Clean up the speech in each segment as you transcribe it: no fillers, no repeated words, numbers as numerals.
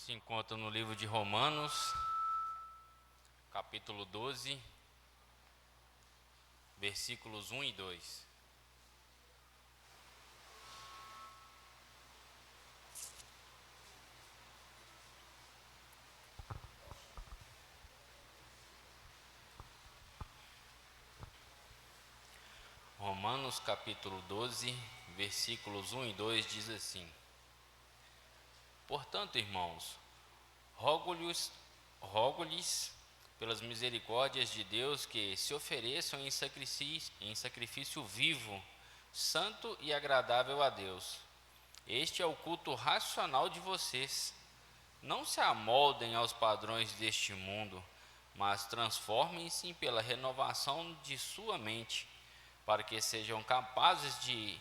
se encontra no livro de Romanos, capítulo 12, versículos 1 e 2. Romanos, capítulo 12, versículos 1 e 2 diz assim: Portanto, irmãos, rogo-lhes pelas misericórdias de Deus que se ofereçam em sacrifício vivo, santo e agradável a Deus. Este é o culto racional de vocês. Não se amoldem aos padrões deste mundo, mas transformem-se pela renovação de sua mente, para que sejam capazes de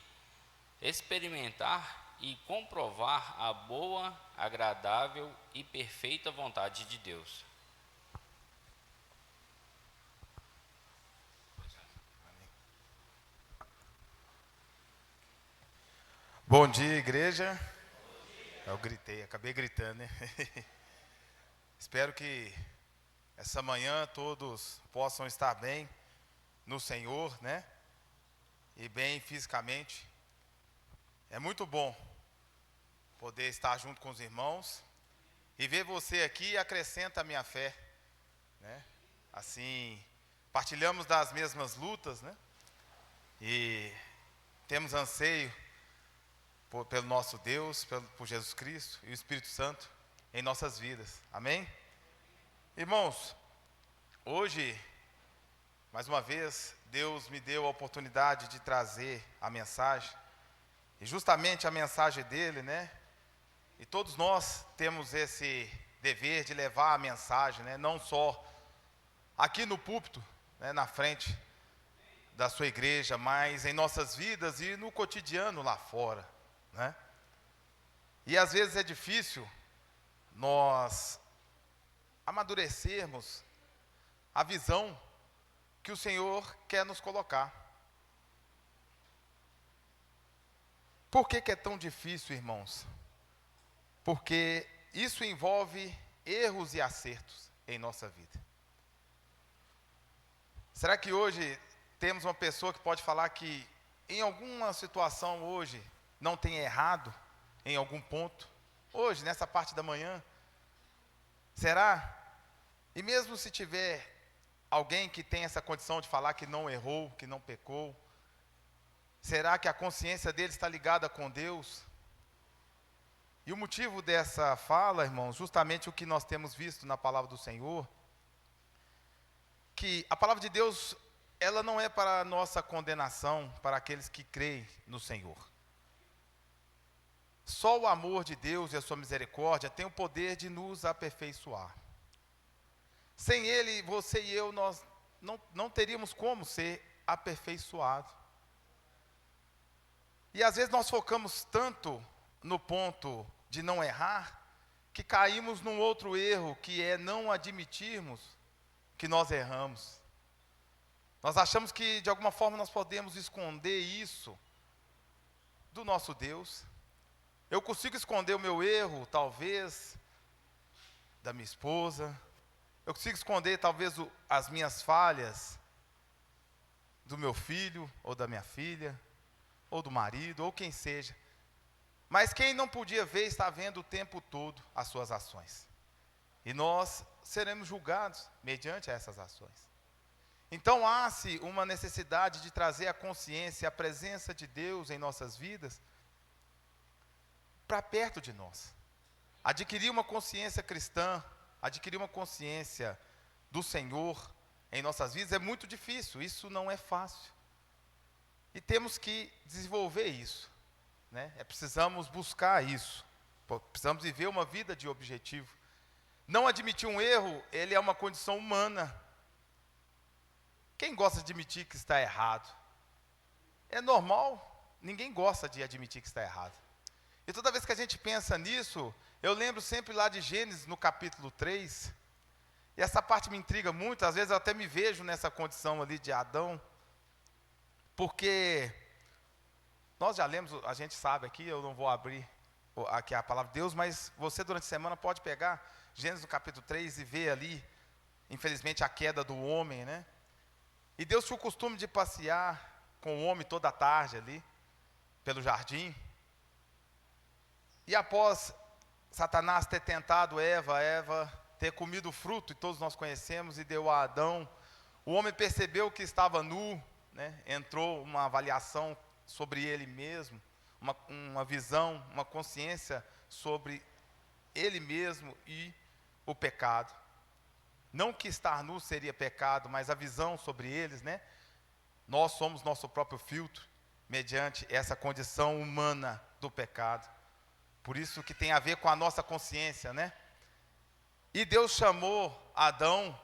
experimentar e comprovar a boa, agradável e perfeita vontade de Deus. Bom dia, igreja. Eu acabei gritando, né? Espero que essa manhã todos possam estar bem no Senhor, né? E bem fisicamente. É muito bom poder estar junto com os irmãos e ver você aqui acrescenta a minha fé, né? Assim, partilhamos das mesmas lutas, né? E temos anseio pelo nosso Deus, por Jesus Cristo e o Espírito Santo em nossas vidas. Amém? Irmãos, hoje, mais uma vez, Deus me deu a oportunidade de trazer a mensagem. E justamente a mensagem dele, né? E todos nós temos esse dever de levar a mensagem, né? Não só aqui no púlpito, né? Na frente da sua igreja, mas em nossas vidas e no cotidiano lá fora, né? E às vezes é difícil nós amadurecermos a visão que o Senhor quer nos colocar. Por que é tão difícil, irmãos? Porque isso envolve erros e acertos em nossa vida. Será que hoje temos uma pessoa que pode falar que em alguma situação hoje não tem errado em algum ponto? Hoje, nessa parte da manhã? Será? E mesmo se tiver alguém que tem essa condição de falar que não errou, que não pecou, será que a consciência dele está ligada com Deus? E o motivo dessa fala, irmãos, justamente o que nós temos visto na palavra do Senhor, que a palavra de Deus, ela não é para a nossa condenação, para aqueles que creem no Senhor. Só o amor de Deus e a sua misericórdia tem o poder de nos aperfeiçoar. Sem Ele, você e eu, nós não teríamos como ser aperfeiçoados. E às vezes nós focamos tanto no ponto de não errar, que caímos num outro erro, que é não admitirmos que nós erramos. Nós achamos que de alguma forma nós podemos esconder isso do nosso Deus. Eu consigo esconder o meu erro, talvez, da minha esposa. Eu consigo esconder talvez as minhas falhas do meu filho, ou da minha filha, ou do marido, ou quem seja. Mas quem não podia ver, está vendo o tempo todo as suas ações. E nós seremos julgados mediante essas ações. Então há-se uma necessidade de trazer a consciência, a presença de Deus em nossas vidas, para perto de nós. Adquirir uma consciência cristã, adquirir uma consciência do Senhor em nossas vidas é muito difícil, isso não é fácil. E temos que desenvolver isso, né? Precisamos buscar isso, precisamos viver uma vida de objetivo. Não admitir um erro, ele é uma condição humana. Quem gosta de admitir que está errado? É normal, ninguém gosta de admitir que está errado. E toda vez que a gente pensa nisso, eu lembro sempre lá de Gênesis, no capítulo 3, e essa parte me intriga muito, às vezes eu até me vejo nessa condição ali de Adão, porque nós já lemos, a gente sabe aqui, eu não vou abrir aqui a palavra de Deus, mas você durante a semana pode pegar Gênesis no capítulo 3 e ver ali, infelizmente, a queda do homem, né? E Deus tinha o costume de passear com o homem toda a tarde ali, pelo jardim. E após Satanás ter tentado Eva ter comido o fruto, e todos nós conhecemos, e deu a Adão, o homem percebeu que estava nu, né? Entrou uma avaliação sobre ele mesmo, uma visão, uma consciência sobre ele mesmo e o pecado. Não que estar nu seria pecado, mas a visão sobre eles, né? Nós somos nosso próprio filtro, mediante essa condição humana do pecado. Por isso que tem a ver com a nossa consciência, né? E Deus chamou Adão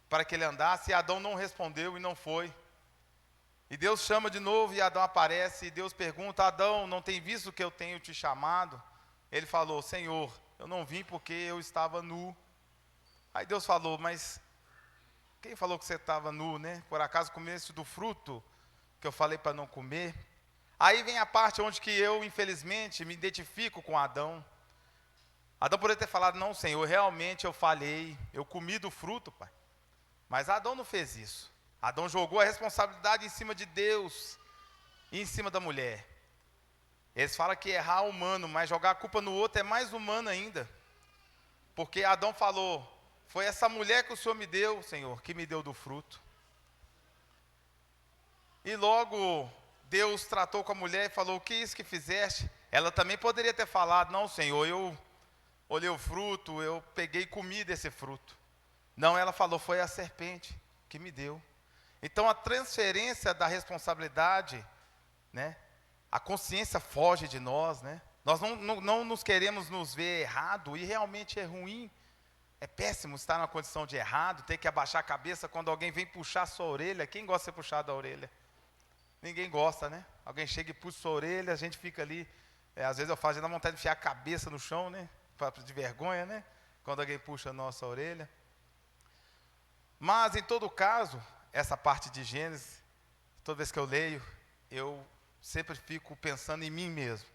para que ele andasse, e Adão não respondeu e não foi. E Deus chama de novo e Adão aparece, e Deus pergunta: Adão, não tem visto que eu tenho te chamado? Ele falou: Senhor, eu não vim porque eu estava nu. Aí Deus falou: mas quem falou que você estava nu, né? Por acaso comeste do fruto que eu falei para não comer? Aí vem a parte onde que eu, infelizmente, me identifico com Adão. Adão poderia ter falado: não, Senhor, realmente eu falhei, eu comi do fruto, pai. Mas Adão não fez isso. Adão jogou a responsabilidade em cima de Deus e em cima da mulher. Eles falam que errar é humano, mas jogar a culpa no outro é mais humano ainda. Porque Adão falou: foi essa mulher que o Senhor me deu, Senhor, que me deu do fruto. E logo Deus tratou com a mulher e falou: o que é isso que fizeste? Ela também poderia ter falado: não, Senhor, eu olhei o fruto, eu peguei e comi desse fruto. Não, ela falou: foi a serpente que me deu. Então a transferência da responsabilidade, né? A consciência foge de nós, né? Nós não nos queremos nos ver errado, e realmente é ruim, é péssimo estar na condição de errado, ter que abaixar a cabeça quando alguém vem puxar a sua orelha. Quem gosta de ser puxado da orelha? Ninguém gosta, né? Alguém chega e puxa sua orelha, a gente fica ali, às vezes eu faço, dá vontade de enfiar a cabeça no chão, né? De vergonha, né? Quando alguém puxa a nossa orelha. Mas, em todo caso, essa parte de Gênesis, toda vez que eu leio, eu sempre fico pensando em mim mesmo.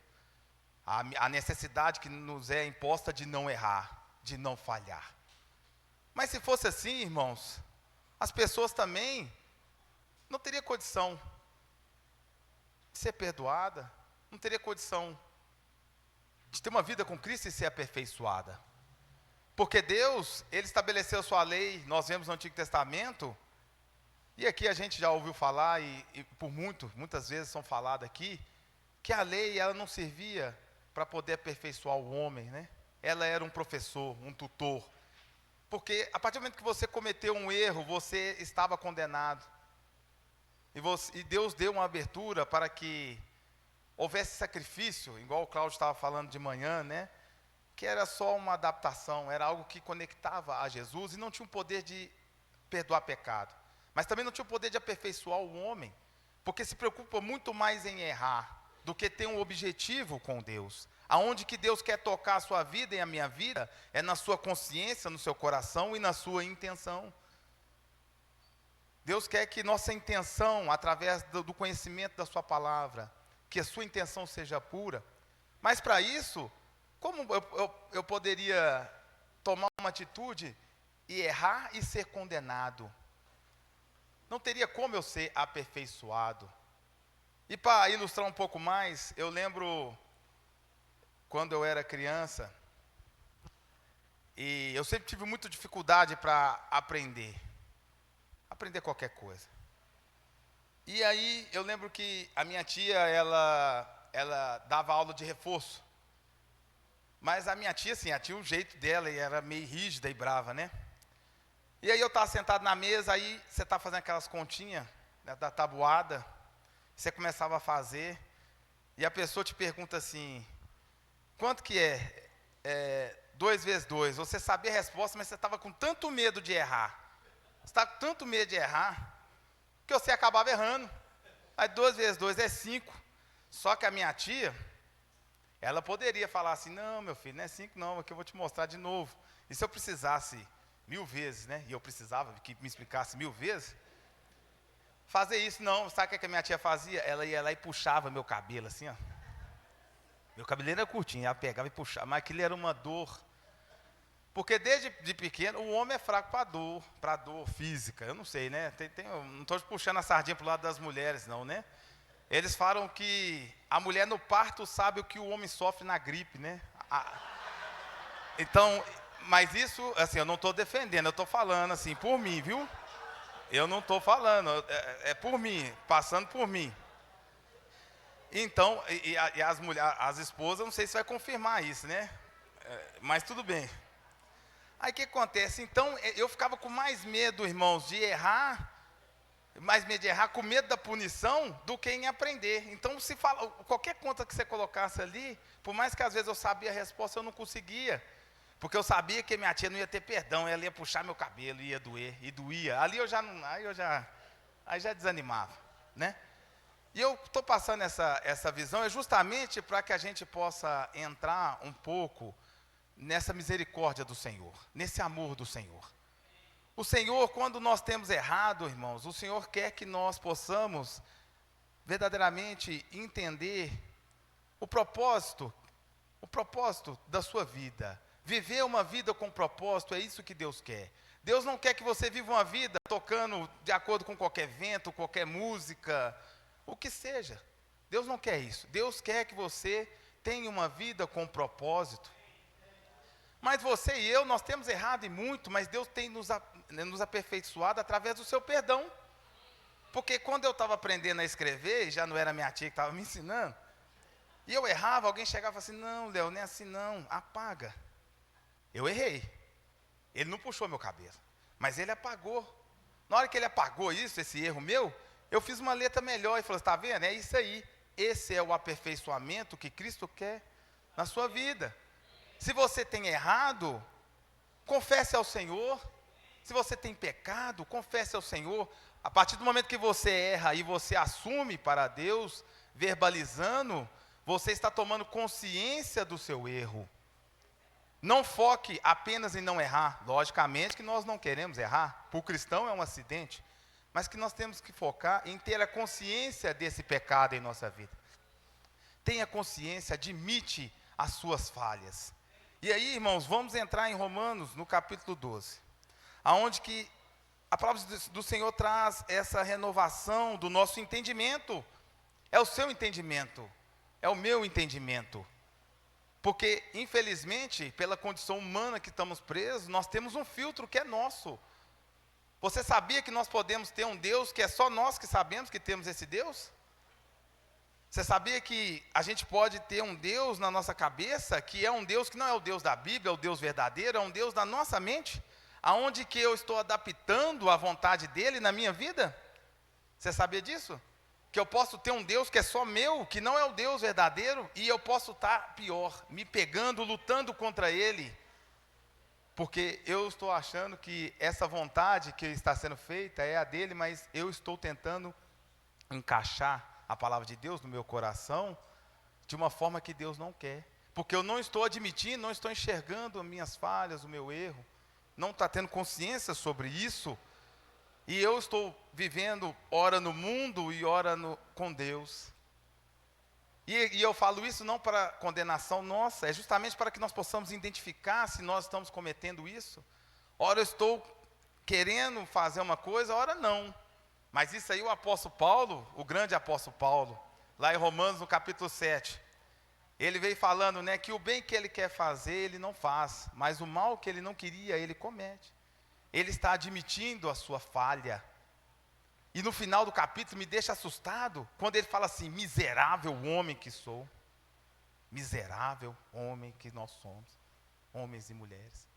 A necessidade que nos é imposta de não errar, de não falhar. Mas se fosse assim, irmãos, as pessoas também não teriam condição de ser perdoada, não teria condição de ter uma vida com Cristo e ser aperfeiçoada. Porque Deus, Ele estabeleceu sua lei, nós vemos no Antigo Testamento, e aqui a gente já ouviu falar, e por muitas vezes são faladas aqui, que a lei ela não servia para poder aperfeiçoar o homem, né? Ela era um professor, um tutor. Porque a partir do momento que você cometeu um erro, você estava condenado. E Deus deu uma abertura para que houvesse sacrifício, igual o Cláudio estava falando de manhã, né? Que era só uma adaptação, era algo que conectava a Jesus e não tinha o poder de perdoar pecado. Mas também não tinha o poder de aperfeiçoar o homem, porque se preocupa muito mais em errar do que ter um objetivo com Deus. Aonde que Deus quer tocar a sua vida e a minha vida é na sua consciência, no seu coração e na sua intenção. Deus quer que nossa intenção, através do conhecimento da sua palavra, que a sua intenção seja pura. Mas para isso, como eu poderia tomar uma atitude e errar e ser condenado? Não teria como eu ser aperfeiçoado. E para ilustrar um pouco mais, eu lembro quando eu era criança, e eu sempre tive muita dificuldade para aprender qualquer coisa. E aí eu lembro que a minha tia, ela dava aula de reforço. Mas a minha tia, assim, ela tinha um jeito dela e era meio rígida e brava, né? E aí eu estava sentado na mesa, aí você está fazendo aquelas continhas, né, da tabuada, você começava a fazer, e a pessoa te pergunta assim: quanto que é 2 vezes 2? Você sabia a resposta, mas você estava com tanto medo de errar. Você estava com tanto medo de errar, que você acabava errando. Aí 2 vezes 2 é 5. Só que a minha tia, ela poderia falar assim: não, meu filho, não é 5 não, aqui eu vou te mostrar de novo. E se eu precisasse 1000 vezes, né? E eu precisava que me explicasse 1000 vezes. Fazer isso, não. Sabe o que a minha tia fazia? Ela ia lá e puxava meu cabelo assim, ó. Meu cabeleireiro era curtinho, ela pegava e puxava, mas aquilo era uma dor. Porque desde de pequeno, o homem é fraco para dor física. Eu não sei, né? Não estou puxando a sardinha para o lado das mulheres, não, né? Eles falam que a mulher no parto sabe o que o homem sofre na gripe, né? Então, mas isso, assim, eu não estou defendendo, eu estou falando assim, por mim, viu? Eu não estou falando, é por mim, passando por mim. Então, as mulheres, as esposas, não sei se vai confirmar isso, né? Mas tudo bem. Aí o que acontece? Então, eu ficava com mais medo, irmãos, de errar, mais medo de errar, com medo da punição, do que em aprender. Então, se fala, qualquer conta que você colocasse ali, por mais que às vezes eu sabia a resposta, eu não conseguia. Porque eu sabia que minha tia não ia ter perdão, ela ia puxar meu cabelo, ia doer, e doía. Ali eu já não, aí já desanimava, né? E eu estou passando essa visão, é justamente para que a gente possa entrar um pouco nessa misericórdia do Senhor, nesse amor do Senhor. O Senhor, quando nós temos errado, irmãos, o Senhor quer que nós possamos verdadeiramente entender o propósito da sua vida. Viver uma vida com propósito, é isso que Deus quer. Deus não quer que você viva uma vida tocando de acordo com qualquer vento, qualquer música, o que seja. Deus não quer isso. Deus quer que você tenha uma vida com propósito. Mas você e eu, nós temos errado e muito, mas Deus tem nos aperfeiçoado através do seu perdão. Porque quando eu estava aprendendo a escrever, já não era minha tia que estava me ensinando, e eu errava, alguém chegava e falava assim, não, Léo, não é assim não, apaga. Eu errei. Ele não puxou meu cabelo, mas ele apagou. Na hora que ele apagou isso, esse erro meu, eu fiz uma letra melhor e falei, está vendo? É isso aí. Esse é o aperfeiçoamento que Cristo quer na sua vida. Se você tem errado, confesse ao Senhor. Se você tem pecado, confesse ao Senhor. A partir do momento que você erra e você assume para Deus, verbalizando, você está tomando consciência do seu erro. Não foque apenas em não errar. Logicamente que nós não queremos errar. Para o cristão é um acidente. Mas que nós temos que focar em ter a consciência desse pecado em nossa vida. Tenha consciência, admite as suas falhas. E aí, irmãos, vamos entrar em Romanos, no capítulo 12. Aonde que a palavra do Senhor traz essa renovação do nosso entendimento. É o seu entendimento. É o meu entendimento. Porque, infelizmente, pela condição humana que estamos presos, nós temos um filtro que é nosso. Você sabia que nós podemos ter um Deus que é só nós que sabemos que temos esse Deus? Você sabia que a gente pode ter um Deus na nossa cabeça, que é um Deus que não é o Deus da Bíblia, é o Deus verdadeiro, é um Deus da nossa mente, aonde que eu estou adaptando a vontade dele na minha vida? Você sabia disso? Que eu posso ter um Deus que é só meu, que não é o Deus verdadeiro, e eu posso estar pior, me pegando, lutando contra ele, porque eu estou achando que essa vontade que está sendo feita é a dele, mas eu estou tentando encaixar a palavra de Deus no meu coração de uma forma que Deus não quer, porque eu não estou admitindo, não estou enxergando as minhas falhas, o meu erro, não está tendo consciência sobre isso, e eu estou vivendo ora no mundo e ora com Deus. E eu falo isso não para condenação nossa, é justamente para que nós possamos identificar se nós estamos cometendo isso. Ora eu estou querendo fazer uma coisa, ora não. Mas isso aí o apóstolo Paulo, o grande apóstolo Paulo, lá em Romanos no capítulo 7, ele veio falando, né, que o bem que ele quer fazer, ele não faz, mas o mal que ele não queria, ele comete. Ele está admitindo a sua falha. E no final do capítulo me deixa assustado, quando ele fala assim, miserável homem que sou. Miserável homem que nós somos, homens e mulheres.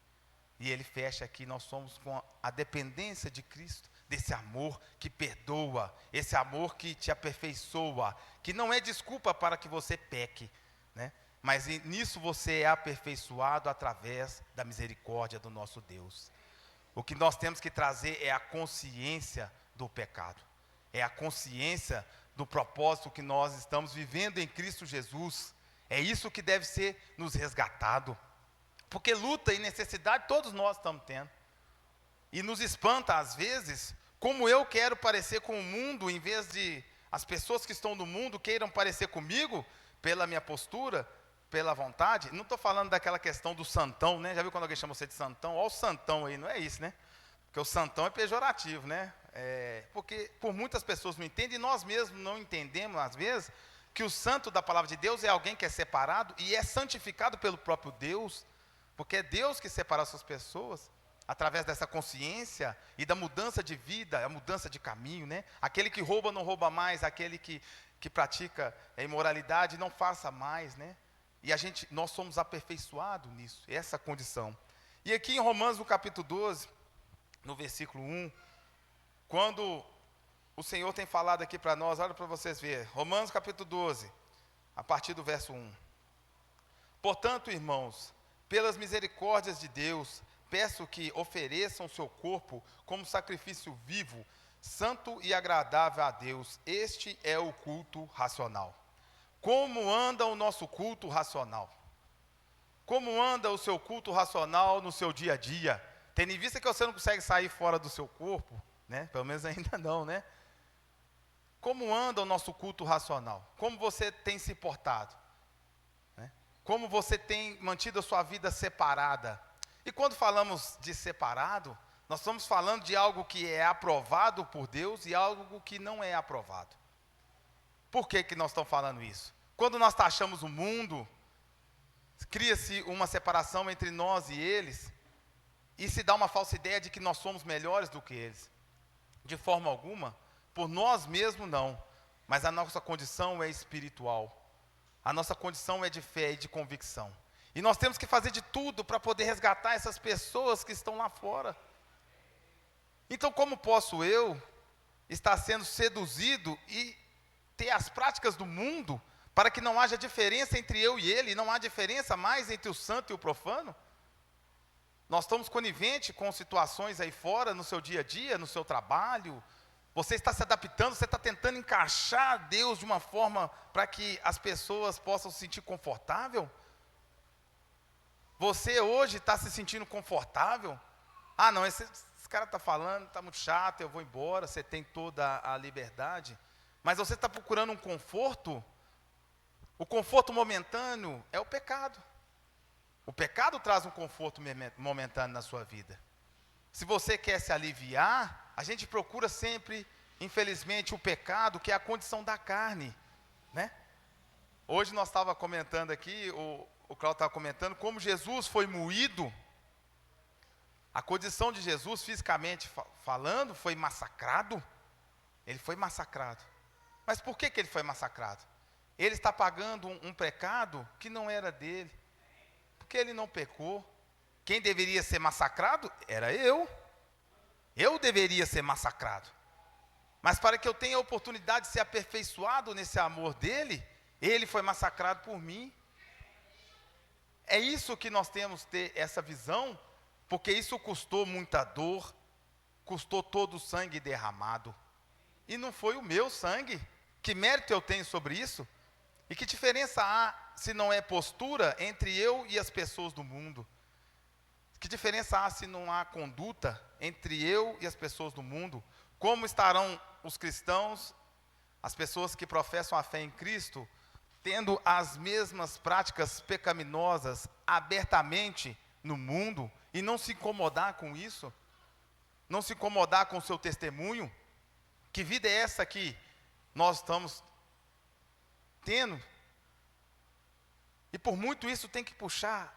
E ele fecha aqui, nós somos com a dependência de Cristo, desse amor que perdoa, esse amor que te aperfeiçoa, que não é desculpa para que você peque, né? Mas nisso você é aperfeiçoado através da misericórdia do nosso Deus. O que nós temos que trazer é a consciência do pecado, é a consciência do propósito que nós estamos vivendo em Cristo Jesus. É isso que deve ser nos resgatado, porque luta e necessidade todos nós estamos tendo, e nos espanta às vezes, como eu quero parecer com o mundo, em vez de as pessoas que estão no mundo queiram parecer comigo, pela minha postura, pela vontade, não estou falando daquela questão do santão, né? Já viu quando alguém chama você de santão? Olha o santão aí, não é isso, né? Porque o santão é pejorativo, né? Porque por muitas pessoas não entendem, e nós mesmos não entendemos, às vezes, que o santo da palavra de Deus é alguém que é separado e é santificado pelo próprio Deus, porque é Deus que separa essas pessoas, através dessa consciência e da mudança de vida, a mudança de caminho, né? Aquele que rouba não rouba mais, aquele que pratica a imoralidade não faça mais, né? E nós somos aperfeiçoados nisso, essa condição. E aqui em Romanos, no capítulo 12, no versículo 1, quando o Senhor tem falado aqui para nós, olha para vocês verem, Romanos capítulo 12, a partir do verso 1. Portanto, irmãos, pelas misericórdias de Deus, peço que ofereçam o seu corpo como sacrifício vivo, santo e agradável a Deus. Este é o culto racional. Como anda o nosso culto racional? Como anda o seu culto racional no seu dia a dia? Tendo em vista que você não consegue sair fora do seu corpo, né? Pelo menos ainda não, né? Como anda o nosso culto racional? Como você tem se portado? Né? Como você tem mantido a sua vida separada? E quando falamos de separado, nós estamos falando de algo que é aprovado por Deus e algo que não é aprovado. Por que nós estamos falando isso? Quando nós taxamos o mundo, cria-se uma separação entre nós e eles, e se dá uma falsa ideia de que nós somos melhores do que eles. De forma alguma, por nós mesmos não, mas a nossa condição é espiritual. A nossa condição é de fé e de convicção. E nós temos que fazer de tudo para poder resgatar essas pessoas que estão lá fora. Então, como posso eu estar sendo seduzido e ter as práticas do mundo para que não haja diferença entre eu e ele, e não há diferença mais entre o santo e o profano? Nós estamos coniventes com situações aí fora, no seu dia a dia, no seu trabalho. Você está se adaptando, você está tentando encaixar Deus de uma forma para que as pessoas possam se sentir confortável? Você hoje está se sentindo confortável? Ah, não, esse cara está falando, está muito chato, eu vou embora, você tem toda a liberdade. Mas você está procurando um conforto? O conforto momentâneo é o pecado. O pecado traz um conforto momentâneo na sua vida. Se você quer se aliviar, a gente procura sempre, infelizmente, o pecado, que é a condição da carne, né? Hoje nós estávamos comentando aqui, o Cláudio estava comentando, como Jesus foi moído. A condição de Jesus, fisicamente falando, foi massacrado. Ele foi massacrado. Mas por que ele foi massacrado? Ele está pagando um pecado que não era dele. Porque ele não pecou. Quem deveria ser massacrado era eu. Eu deveria ser massacrado. Mas para que eu tenha a oportunidade de ser aperfeiçoado nesse amor dele, ele foi massacrado por mim. É isso que nós temos que ter essa visão, porque isso custou muita dor, custou todo o sangue derramado. E não foi o meu sangue. Que mérito eu tenho sobre isso? E que diferença há, se não é postura, entre eu e as pessoas do mundo? Que diferença há se não há conduta entre eu e as pessoas do mundo? Como estarão os cristãos, as pessoas que professam a fé em Cristo, tendo as mesmas práticas pecaminosas abertamente no mundo e não se incomodar com isso? Não se incomodar com o seu testemunho? Que vida é essa que nós estamos tendo? E por muito isso tem que puxar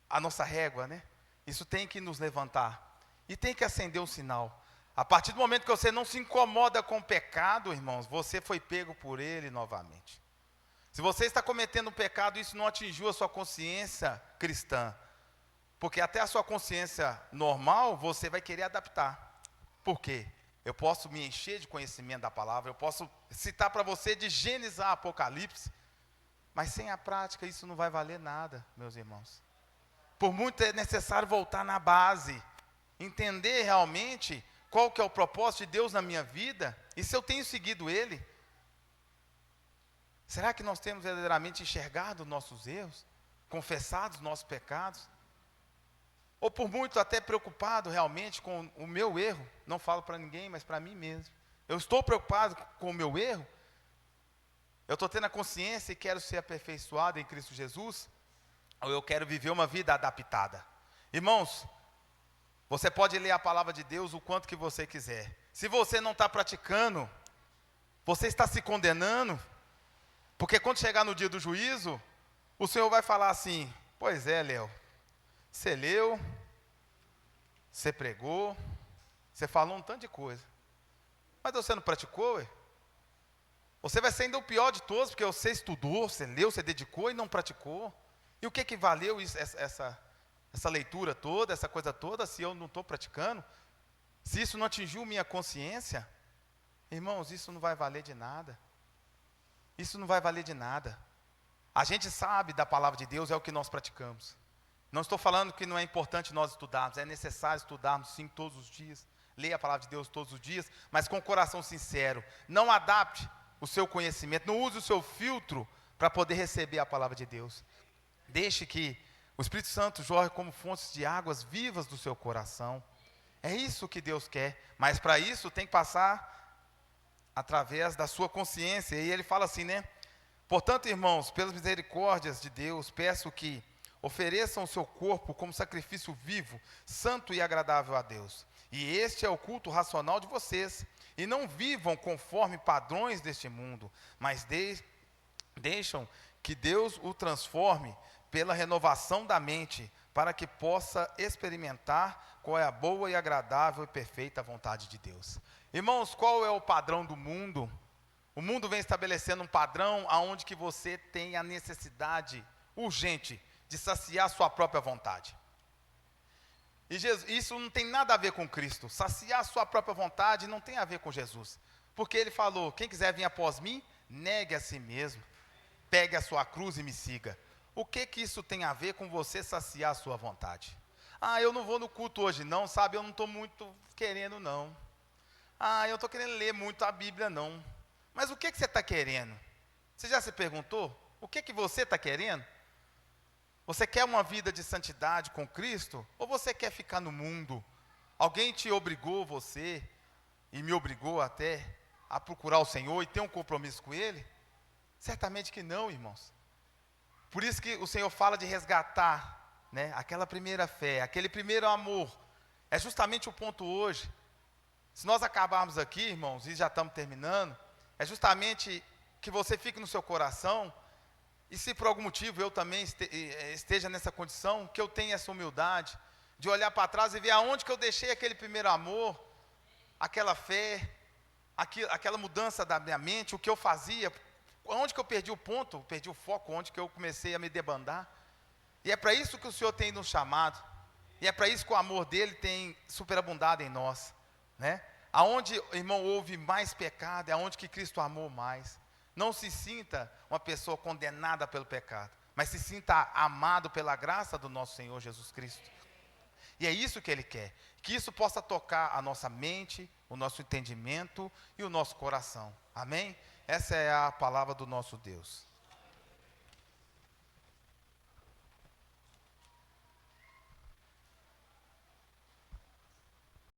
a nossa régua, né? Isso tem que nos levantar. E tem que acender o sinal. A partir do momento que você não se incomoda com o pecado, irmãos, você foi pego por ele novamente. Se você está cometendo um pecado, isso não atingiu a sua consciência cristã. Porque até a sua consciência normal, você vai querer adaptar. Por quê? Eu posso me encher de conhecimento da palavra, eu posso citar para você de Gênesis a Apocalipse, mas sem a prática isso não vai valer nada, meus irmãos. Por muito é necessário voltar na base, entender realmente qual que é o propósito de Deus na minha vida, e se eu tenho seguido Ele. Será que nós temos verdadeiramente enxergado nossos erros, confessado os nossos pecados? Ou por muito até preocupado realmente com o meu erro, não falo para ninguém, mas para mim mesmo. Eu estou preocupado com o meu erro? Eu estou tendo a consciência e quero ser aperfeiçoado em Cristo Jesus? Ou eu quero viver uma vida adaptada? Irmãos, você pode ler a palavra de Deus o quanto que você quiser. Se você não está praticando, você está se condenando, porque quando chegar no dia do juízo, o Senhor vai falar assim: pois é, Léo, você leu, você pregou, você falou um tanto de coisa, mas você não praticou, ué? Você vai ser ainda o pior de todos, porque você estudou, você leu, você dedicou e não praticou. E o que valeu isso, essa leitura toda, essa coisa toda, se eu não estou praticando? Se isso não atingiu minha consciência, irmãos, isso não vai valer de nada. Isso não vai valer de nada. A gente sabe da palavra de Deus, é o que nós praticamos. Não estou falando que não é importante nós estudarmos, é necessário estudarmos sim todos os dias. Leia a palavra de Deus todos os dias, mas com o coração sincero. Não adapte o seu conhecimento, não use o seu filtro para poder receber a palavra de Deus. Deixe que o Espírito Santo jorre como fontes de águas vivas do seu coração. É isso que Deus quer, mas para isso tem que passar através da sua consciência. E ele fala assim, né? Portanto, irmãos, pelas misericórdias de Deus, peço que ofereçam o seu corpo como sacrifício vivo, santo e agradável a Deus. E este é o culto racional de vocês. E não vivam conforme padrões deste mundo, mas deixam que Deus o transforme pela renovação da mente, para que possa experimentar qual é a boa e agradável e perfeita vontade de Deus. Irmãos, qual é o padrão do mundo? O mundo vem estabelecendo um padrão aonde que você tem a necessidade urgente de saciar sua própria vontade. E Jesus, isso não tem nada a ver com Cristo. Saciar sua própria vontade não tem a ver com Jesus. Porque ele falou: quem quiser vir após mim, negue a si mesmo, pegue a sua cruz e me siga. O que isso tem a ver com você saciar a sua vontade? Ah, eu não vou no culto hoje não, sabe? Eu não estou muito querendo não. Ah, eu não estou querendo ler muito a Bíblia não. Mas o que você está querendo? Você já se perguntou? O que você está querendo? Você quer uma vida de santidade com Cristo? Ou você quer ficar no mundo? Alguém te obrigou, você, e me obrigou até, a procurar o Senhor e ter um compromisso com Ele? Certamente que não, irmãos. Por isso que o Senhor fala de resgatar, né, aquela primeira fé, aquele primeiro amor. É justamente o ponto hoje. Se nós acabarmos aqui, irmãos, e já estamos terminando, é justamente que você fique no seu coração. E se por algum motivo eu também esteja nessa condição, que eu tenha essa humildade de olhar para trás e ver aonde que eu deixei aquele primeiro amor, aquela fé, aquela mudança da minha mente, o que eu fazia, onde que eu perdi o ponto, perdi o foco, onde que eu comecei a me debandar. E é para isso que o Senhor tem nos chamado, e é para isso que o amor dele tem superabundado em nós, né? Aonde, irmão, houve mais pecado, é aonde que Cristo amou mais. Não se sinta uma pessoa condenada pelo pecado, mas se sinta amado pela graça do nosso Senhor Jesus Cristo. E é isso que Ele quer, que isso possa tocar a nossa mente, o nosso entendimento e o nosso coração. Amém? Essa é a palavra do nosso Deus.